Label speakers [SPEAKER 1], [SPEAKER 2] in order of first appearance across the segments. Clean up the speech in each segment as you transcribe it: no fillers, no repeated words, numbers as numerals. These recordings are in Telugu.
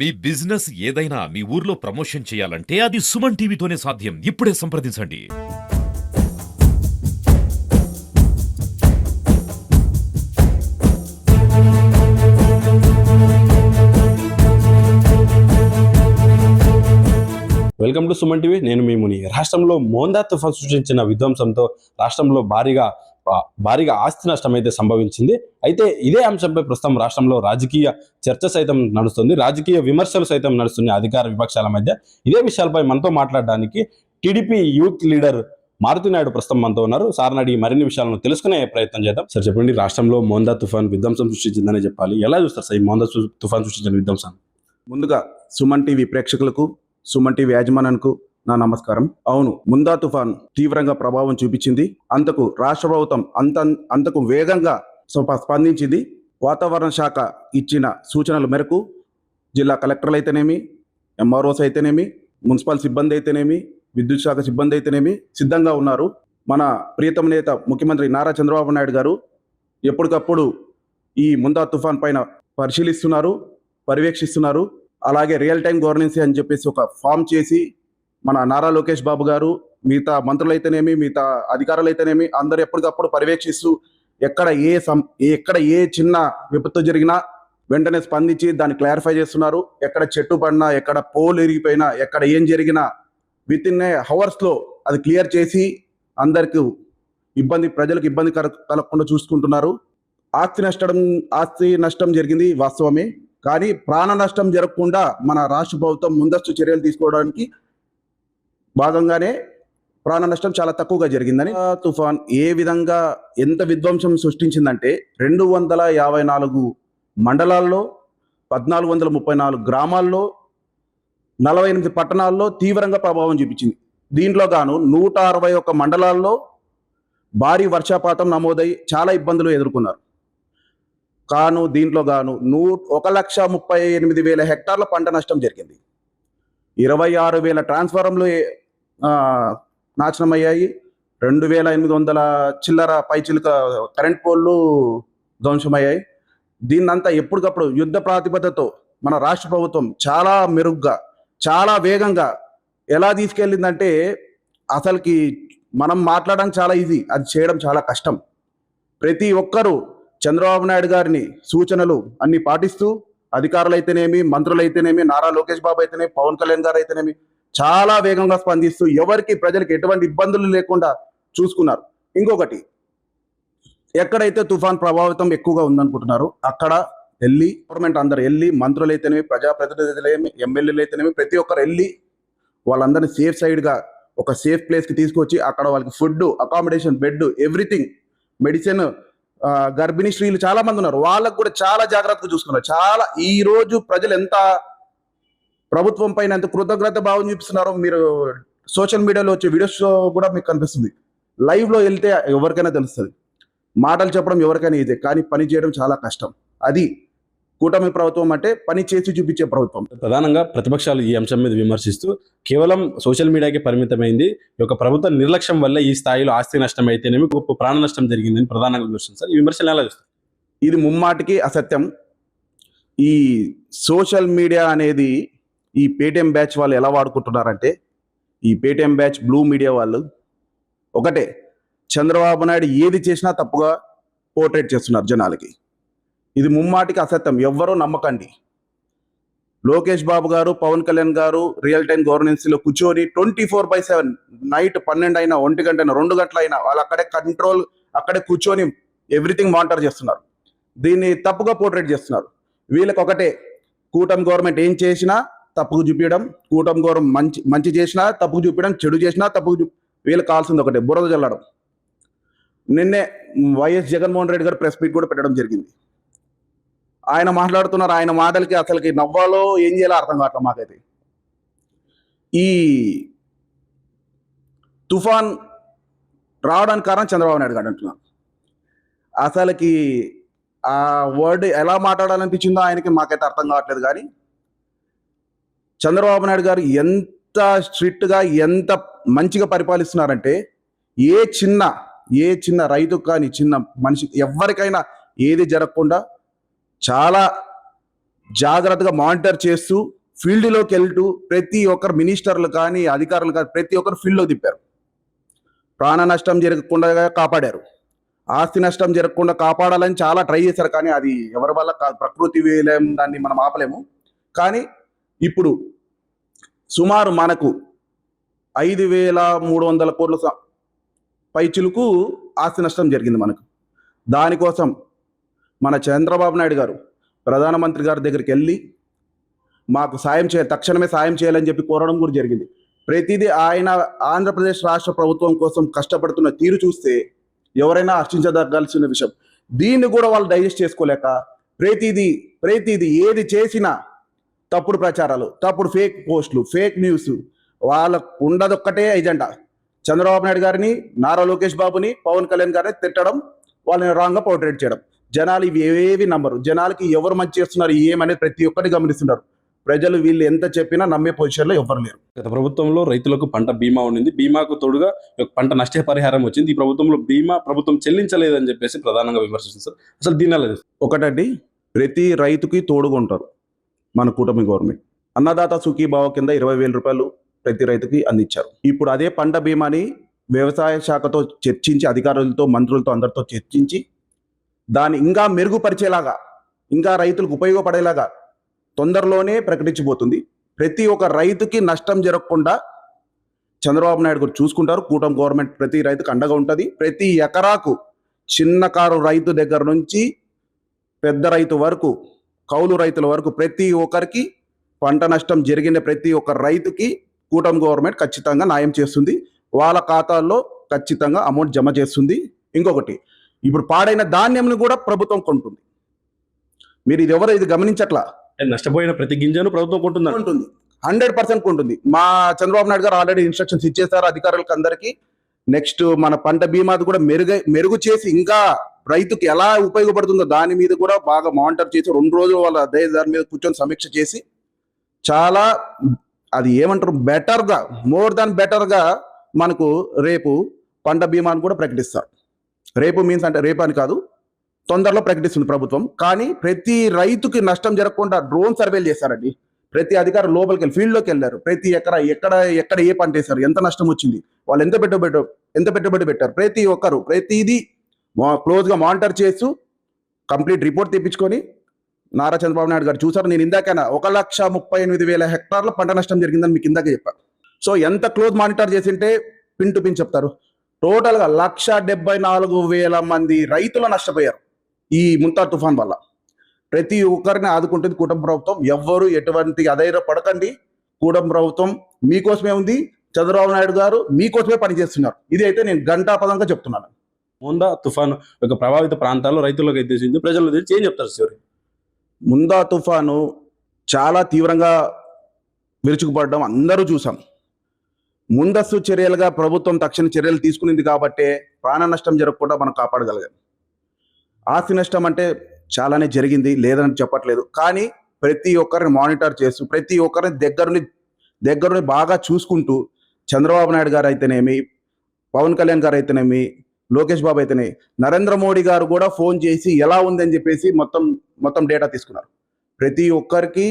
[SPEAKER 1] మీ బిజినెస్ ఏదైనా మీ ఊర్లో ప్రమోషన్ చేయాలంటే అది సుమన్ టీవీతోనే సాధ్యం. ఇప్పుడే సంప్రదించండి.
[SPEAKER 2] Welcome to Suman TV. నేను మీ ముని. రాష్ట్రంలో మోందా తుఫాన్ సృష్టించిన విధ్వంసంతో రాష్ట్రంలో భారీగా ఆస్తి నష్టం అయితే సంభవించింది. అయితే ఇదే అంశంపై ప్రస్తుతం రాష్ట్రంలో రాజకీయ చర్చ సైతం నడుస్తుంది, రాజకీయ విమర్శలు సైతం నడుస్తున్నాయి అధికార విపక్షాల మధ్య. ఇదే విషయాలపై మనతో మాట్లాడడానికి TDP youth leader Maruti Naidu ప్రస్తుతం మనతో ఉన్నారు. సార్ని అడిగి మరిన్ని విషయాలను తెలుసుకునే ప్రయత్నం చేద్దాం. సార్ చెప్పండి, రాష్ట్రంలో మోందా తుఫాన్ విధ్వంసం సృష్టించిందని చెప్పాలి, ఎలా చూస్తారు సార్ ఈ మోందా తుఫాన్ సృష్టించిన విధ్వంసం?
[SPEAKER 3] ముందుగా సుమన్ టీవీ ప్రేక్షకులకు, సుమన్ టీవీ యాజమాన్యానికి నా నమస్కారం. అవును, ముందా తుఫాన్ తీవ్రంగా ప్రభావం చూపించింది. అంతకు రాష్ట్ర ప్రభుత్వం అంతకు వేగంగా స్పందించింది. వాతావరణ శాఖ ఇచ్చిన సూచనల మేరకు జిల్లా కలెక్టర్లు అయితేనేమి, ఎంఆర్ఓస్ అయితేనేమి, మున్సిపల్ సిబ్బంది అయితేనేమి, విద్యుత్ శాఖ సిబ్బంది అయితేనేమి సిద్ధంగా ఉన్నారు. మన ప్రియతమ నేత ముఖ్యమంత్రి నారా చంద్రబాబు నాయుడు గారు ఎప్పటికప్పుడు ఈ ముందా తుఫాన్ పైన పరిశీలిస్తున్నారు, పర్యవేక్షిస్తున్నారు. అలాగే రియల్ టైం గవర్నెన్స్ అని చెప్పేసి ఒక ఫామ్ చేసి మన నారా లోకేష్ బాబు గారు, మిగతా మంత్రులైతేనేమి, మిగతా అధికారులు అయితేనేమి అందరు ఎప్పటికప్పుడు పర్యవేక్షిస్తూ ఎక్కడ ఏ చిన్న విపత్తు జరిగినా వెంటనే స్పందించి దాన్ని క్లారిఫై చేస్తున్నారు. ఎక్కడ చెట్టు పడినా, ఎక్కడ పోల్ ఇరిగిపోయినా, ఎక్కడ ఏం జరిగినా విత్ ఇన్ హవర్స్లో అది క్లియర్ చేసి అందరికి ప్రజలకు ఇబ్బంది కలగకుండా చూసుకుంటున్నారు. ఆస్తి నష్టం జరిగింది వాస్తవమే, కానీ ప్రాణ నష్టం జరగకుండా మన రాష్ట్ర ప్రభుత్వం ముందస్తు చర్యలు తీసుకోవడానికి భాగంగానే ప్రాణ నష్టం చాలా తక్కువగా జరిగిందని. తుఫాన్ ఏ విధంగా ఎంత విధ్వంసం సృష్టించిందంటే 254 మండలాల్లో, 1434 గ్రామాల్లో, 48 పట్టణాల్లో తీవ్రంగా ప్రభావం చూపించింది. దీంట్లో గాను 161 మండలాల్లో భారీ వర్షపాతం నమోదై చాలా ఇబ్బందులు ఎదుర్కొన్నారు. దీంట్లో గాను 1,38,000 హెక్టార్ల పంట నష్టం జరిగింది. 26,000 ట్రాన్స్ఫార్మర్లు నాశనమయ్యాయి. 2,800 చిల్లర పైచిలుక కరెంట్ పోల్లు ధ్వంసమయ్యాయి. దీన్నంతా ఎప్పటికప్పుడు యుద్ధ ప్రాతిపదికతో మన రాష్ట్ర ప్రభుత్వం చాలా మెరుగ్గా, చాలా వేగంగా ఎలా తీసుకెళ్ళిందంటే అసలుకి మనం మాట్లాడడం చాలా ఈజీ, అది చేయడం చాలా కష్టం. ప్రతి ఒక్కరూ చంద్రబాబు నాయుడు గారిని సూచనలు అన్ని పాటిస్తూ, అధికారులైతేనేమి, మంత్రులైతేనేమి, నారా లోకేష్ బాబు అయితేనేమి, పవన్ కళ్యాణ్ గారు అయితేనేమి చాలా వేగంగా స్పందిస్తూ ప్రజలకు ఎటువంటి ఇబ్బందులు లేకుండా చూసుకున్నారు. ఇంకొకటి, ఎక్కడైతే తుఫాన్ ప్రభావితం ఎక్కువగా ఉందనుకుంటున్నారు అక్కడ గవర్నమెంట్ అందరు వెళ్ళి, మంత్రులు అయితేనేమి, ప్రజాప్రతినిధులు, ఎమ్మెల్యేలు అయితేనేమి ప్రతి ఒక్కరు వెళ్ళి వాళ్ళందరినీ సేఫ్ సైడ్గా ఒక సేఫ్ ప్లేస్కి తీసుకొచ్చి అక్కడ వాళ్ళకి food, accommodation, bed, everything, medicine, గర్భిణీ స్త్రీలు చాలా మంది ఉన్నారు, వాళ్ళకు కూడా చాలా జాగ్రత్తగా చూసుకున్నారు. ఈ రోజు ప్రజలు ఎంత ప్రభుత్వం పైన ఎంత కృతజ్ఞత భావం చూపిస్తున్నారో మీరు సోషల్ మీడియాలో వచ్చే వీడియోస్ కూడా మీకు కనిపిస్తుంది. లైవ్లో వెళ్తే ఎవరికైనా తెలుస్తుంది. మాటలు చెప్పడం ఎవరికైనా ఇదే, కానీ పని చేయడం చాలా కష్టం. అది కూటమి ప్రభుత్వం అంటే పని చేసి చూపించే ప్రభుత్వం.
[SPEAKER 2] ప్రధానంగా ప్రతిపక్షాలు ఈ అంశం మీద విమర్శిస్తూ కేవలం సోషల్ మీడియాకి పరిమితమైంది, ఈ యొక్క ప్రభుత్వ నిర్లక్ష్యం వల్ల ఈ స్థాయిలో ఆస్తి నష్టం అయితేనేమి గొప్ప ప్రాణ నష్టం జరిగిందని ప్రధానంగా విమర్శిస్తారు. సార్, ఈ విమర్శలు ఎలా చూస్తారు?
[SPEAKER 3] ఇది ముమ్మాటికి అసత్యం. ఈ సోషల్ మీడియా అనేది ఈ పేటీఎం బ్యాచ్ వాళ్ళు ఎలా వాడుకుంటున్నారంటే, ఈ పేటీఎం బ్యాచ్, బ్లూ మీడియా వాళ్ళు ఒకటే, చంద్రబాబు నాయుడు ఏది చేసినా తప్పుగా పోర్ట్రేట్ చేస్తున్నారు జనాలకి. ఇది ముమ్మాటికి అసత్యం, ఎవ్వరూ నమ్మకండి. లోకేష్ బాబు గారు, పవన్ కళ్యాణ్ గారు రియల్ టైం గవర్నెన్స్లో కూర్చొని 24/7 నైట్ 12 అయినా, 1 గంట అయినా, 2 గంటలైనా వాళ్ళు అక్కడే కూర్చొని ఎవ్రీథింగ్ మానిటర్ చేస్తున్నారు. దీన్ని తప్పుగా పోర్ట్రేట్ చేస్తున్నారు. వీళ్ళకి ఒకటే, కూటమి గవర్నమెంట్ ఏం చేసినా తప్పుకు చూపించడం, కూటమి గవర్నమెంట్ మంచి చేసినా తప్పుకు చూపించడం, చెడు చేసినా తప్పుకు వీళ్ళకి కావాల్సింది ఒకటే, బురద చల్లడం. నిన్నే వైఎస్ జగన్మోహన్ రెడ్డి గారు ప్రెస్ మీట్ కూడా పెట్టడం జరిగింది. ఆయన మాట్లాడుతున్నారు, ఆయన మాటలకి అసలుకి నవ్వాలో ఏం చేయాలో అర్థం కావట్లేదు మాకైతే. ఈ తుఫాన్ రావడానికి కారణం చంద్రబాబు నాయుడు గారు అంటున్నారు. అసలుకి ఆ వర్డ్ ఎలా మాట్లాడాలనిపించిందో ఆయనకి మాకైతే అర్థం కావట్లేదు. కానీ చంద్రబాబు నాయుడు గారు ఎంత స్ట్రిక్ట్గా, ఎంత మంచిగా పరిపాలిస్తున్నారంటే ఏ చిన్న రైతుకు కానీ, చిన్న మనిషి ఎవరికైనా ఏది జరగకుండా చాలా జాగ్రత్తగా మానిటర్ చేస్తూ ఫీల్డ్లోకి వెళ్తూ ప్రతి ఒక్కరు మినిస్టర్లు కానీ అధికారులు కానీ ప్రతి ఒక్కరు ఫీల్డ్లో తిప్పారు. ప్రాణ నష్టం జరగకుండా కాపాడారు. ఆస్తి నష్టం జరగకుండా కాపాడాలని చాలా ట్రై చేశారు, కానీ అది ఎవరి వల్ల కాదు. ప్రకృతి వేలేం, దాన్ని మనం ఆపలేము. కానీ ఇప్పుడు సుమారు మనకు 5,300 కోట్ల పైచిలుకు ఆస్తి నష్టం జరిగింది మనకు. దానికోసం మన చంద్రబాబు నాయుడు గారు ప్రధానమంత్రి గారి దగ్గరికి వెళ్ళి మాకు సాయం చేయాలి, తక్షణమే సాయం చేయాలని చెప్పి కోరడం కూడా జరిగింది. ప్రతిదీ ఆయన ఆంధ్రప్రదేశ్ రాష్ట్ర ప్రభుత్వం కోసం కష్టపడుతున్న తీరు చూస్తే ఎవరైనా హర్షించదగాల్సిన విషయం. దీన్ని కూడా వాళ్ళు డైజెస్ట్ చేసుకోలేక ప్రతిదీ ఏది చేసినా తప్పుడు ప్రచారాలు, తప్పుడు ఫేక్ పోస్టులు, ఫేక్ న్యూస్, వాళ్ళకు ఉండదొక్కటే ఎజెండా. చంద్రబాబు నాయుడు గారిని, నారా లోకేష్ బాబుని, పవన్ కళ్యాణ్ గారిని తిట్టడం, వాళ్ళని రాంగ్గా పోర్ట్రేట్ చేయడం. జనాలు ఇవి ఏవి నమ్మరు. జనాలకి ఎవరు మంచి చేస్తున్నారు ఏమనేది ప్రతి ఒక్కటి గమనిస్తున్నారు. ప్రజలు వీళ్ళు ఎంత చెప్పినా నమ్మే పొజిషన్లో ఎవరు లేరు.
[SPEAKER 2] గత ప్రభుత్వంలో రైతులకు పంట బీమా ఉండింది, బీమాకు తోడుగా పంట నష్టపరిహారం వచ్చింది. ఈ ప్రభుత్వంలో బీమా ప్రభుత్వం చెల్లించలేదని చెప్పేసి ప్రధానంగా విమర్శిస్తారు. అసలు దీని ఎలా
[SPEAKER 3] ఒకటండి, ప్రతి రైతుకి తోడుగా ఉంటారు మన కూటమి గవర్నమెంట్. అన్నదాత సుఖీభావ కింద 20,000 రూపాయలు ప్రతి రైతుకి అందించారు. ఇప్పుడు అదే పంట బీమాని వ్యవసాయ శాఖతో చర్చించి, అధికారులతో, మంత్రులతో అందరితో చర్చించి దాన్ని ఇంకా మెరుగుపరిచేలాగా, ఇంకా రైతులకు ఉపయోగపడేలాగా తొందరలోనే ప్రకటించబోతుంది. ప్రతి ఒక్క రైతుకి నష్టం జరగకుండా చంద్రబాబు నాయుడు గారు చూసుకుంటారు. కూటమి గవర్నమెంట్ ప్రతి రైతుకు అండగా ఉంటుంది. ప్రతి ఎకరాకు చిన్న కారు రైతు దగ్గర నుంచి పెద్ద రైతు వరకు, కౌలు రైతుల వరకు ప్రతి ఒక్కరికి పంట నష్టం జరిగిన ప్రతి ఒక్క రైతుకి కూటమి గవర్నమెంట్ ఖచ్చితంగా న్యాయం చేస్తుంది. వాళ్ళ ఖాతాల్లో ఖచ్చితంగా అమౌంట్ జమ చేస్తుంది. ఇంకొకటి, ఇప్పుడు పాడైన ధాన్యంను కూడా ప్రభుత్వం కొంటుంది. మీరు ఇది గమనించట్లా?
[SPEAKER 2] నష్టపోయిన ప్రతి గింజను ప్రభుత్వం కొంటుంది.
[SPEAKER 3] 100% కొంటుంది. మా చంద్రబాబు నాయుడు గారు ఆల్రెడీ ఇన్స్ట్రక్షన్స్ ఇచ్చేసారు అధికారులకు అందరికీ. నెక్స్ట్ మన పంట బీమాది కూడా మెరుగు చేసి ఇంకా రైతుకి ఎలా ఉపయోగపడుతుందో దాని మీద కూడా బాగా మానిటర్ చేసి 2 రోజులు వాళ్ళ దాని మీద కూర్చొని సమీక్ష చేసి చాలా అది ఏమంటారు బెటర్గా, మోర్ దాన్ బెటర్గా మనకు రేపు పంట బీమాను కూడా ప్రకటిస్తారు. రేపు మీన్స్ అంటే రేపు అని కాదు, తొందరలో ప్రకటిస్తుంది ప్రభుత్వం. కానీ ప్రతి రైతుకి నష్టం జరగకుండా డ్రోన్ సర్వేలు చేశారండి. ప్రతి అధికారులు లోపలికి వెళ్ళి ఫీల్డ్లోకి వెళ్ళారు. ప్రతి ఎక్కడ ఏ పంట వేశారు, ఎంత నష్టం వచ్చింది, వాళ్ళు ఎంత పెట్టుబడి పెట్టారు, ప్రతి ఒక్కరు ప్రతిదీ క్లోజ్గా మానిటర్ చేస్తూ కంప్లీట్ రిపోర్ట్ తెప్పించుకొని నారా చంద్రబాబు నాయుడు గారు చూసారు. నేను ఇందాకైనా 1,38,000 హెక్టార్ల పంట నష్టం జరిగిందని మీకు ఇందాకే చెప్పాను. సో ఎంత క్లోజ్ మానిటర్ చేసింటే పిన్ టు పిన్ చెప్తారు. టోటల్గా 1,74,000 మంది రైతులు నష్టపోయారు ఈ ముంతా తుఫాన్ వల్ల. ప్రతి ఒక్కరిని ఆదుకుంటుంది కూటమి ప్రభుత్వం. ఎవ్వరు ఎటువంటి అధైర్య పడకండి. కూటమి ప్రభుత్వం మీకోసమే ఉంది. చంద్రబాబు నాయుడు గారు మీకోసమే పనిచేస్తున్నారు. ఇది అయితే నేను ఘంటాపదంగా చెప్తున్నాను.
[SPEAKER 2] ముందా తుఫాను ఒక ప్రభావిత ప్రాంతాల్లో రైతులకు ఉద్దేశించి ప్రజలు ఏం చెప్తారు సార్?
[SPEAKER 3] ముందా తుఫాను చాలా తీవ్రంగా విరుచుకుపడడం అందరూ చూసాం. ముందస్తు చర్యలుగా ప్రభుత్వం తక్షణ చర్యలు తీసుకునింది కాబట్టే ప్రాణ నష్టం జరగకుండా మనం కాపాడగలిగాం. ఆస్తి నష్టం అంటే చాలానే జరిగింది, లేదని చెప్పట్లేదు. కానీ ప్రతి ఒక్కరిని మానిటర్ చేస్తూ ప్రతి ఒక్కరిని దగ్గరుని బాగా చూసుకుంటూ చంద్రబాబు నాయుడు గారు అయితేనేమి, పవన్ కళ్యాణ్ గారు అయితేనేమి, లోకేష్ బాబు అయితేనే, నరేంద్ర మోడీ గారు కూడా ఫోన్ చేసి ఎలా ఉందని చెప్పేసి మొత్తం డేటా తీసుకున్నారు. ప్రతి ఒక్కరికి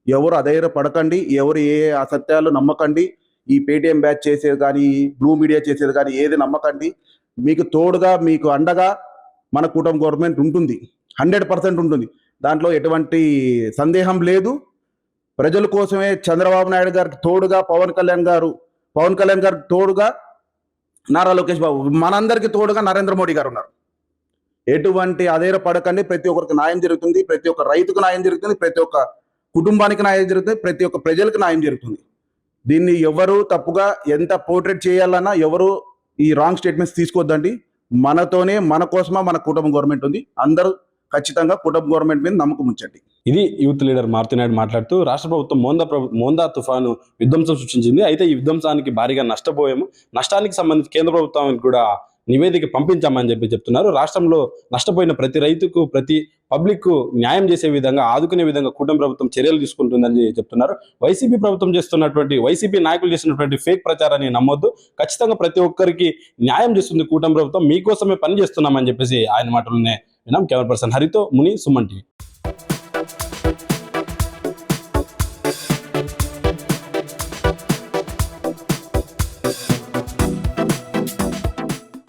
[SPEAKER 3] ఎవరు అధైర్య పడకండి, ఎవరు ఏ అసత్యాలు నమ్మకండి. ఈ పేటీఎం బ్యాచ్ చేసేది కానీ, బ్లూ మీడియా చేసేది కానీ ఏది నమ్మకండి. మీకు తోడుగా, మీకు అండగా మన కూటమి గవర్నమెంట్ ఉంటుంది. 100% ఉంటుంది. దాంట్లో ఎటువంటి సందేహం లేదు. ప్రజల కోసమే చంద్రబాబు నాయుడు గారికి తోడుగా పవన్ కళ్యాణ్ గారికి తోడుగా నారా లోకేష్ బాబు, మనందరికీ తోడుగా నరేంద్ర మోడీ గారు ఉన్నారు. ఎటువంటి అధైర్య పడకండి. ప్రతి ఒక్కరికి న్యాయం జరుగుతుంది. ప్రతి ఒక్క రైతుకు న్యాయం జరుగుతుంది. ప్రతి ఒక్క కుటుంబానికి న్యాయం జరుగుతుంది. ప్రతి ఒక్క ప్రజలకు న్యాయం జరుగుతుంది. దీన్ని ఎవరు తప్పుగా ఎంత పోర్ట్రేట్ చేయాలన్నా ఎవరు ఈ రాంగ్ స్టేట్మెంట్స్ తీసుకోవద్దండి. మనతోనే, మన కోసమా మన కూటమి గవర్నమెంట్ ఉంది. అందరూ ఖచ్చితంగా కూటమి గవర్నమెంట్ మీద నమ్మకం ఉంచండి.
[SPEAKER 2] ఇది యూత్ లీడర్ మారుతినాయుడు మాట్లాడుతూ, రాష్ట్ర ప్రభుత్వం మోందా తుఫాను విధ్వంసం సృష్టించింది. అయితే ఈ విధ్వంసానికి భారీగా నష్టపోయాము. నష్టానికి సంబంధించి కేంద్ర ప్రభుత్వానికి కూడా నివేదిక పంపించామని చెప్తున్నారు. రాష్ట్రంలో నష్టపోయిన ప్రతి రైతుకు, ప్రతి పబ్లిక్ న్యాయం చేసే విధంగా, ఆదుకునే విధంగా కూటమి ప్రభుత్వం చర్యలు తీసుకుంటుందని చెప్తున్నారు. వైసీపీ నాయకులు చేసినటువంటి ఫేక్ ప్రచారాన్ని నమ్మొద్దు. ఖచ్చితంగా ప్రతి ఒక్కరికి న్యాయం చేస్తుంది కూటమి ప్రభుత్వం. మీకోసమే పని చేస్తున్నామని చెప్పేసి ఆయన మాటలనే విన్నాం. కెమెరా పర్సన్ హరితో ముని, సుమన్ టీవీ.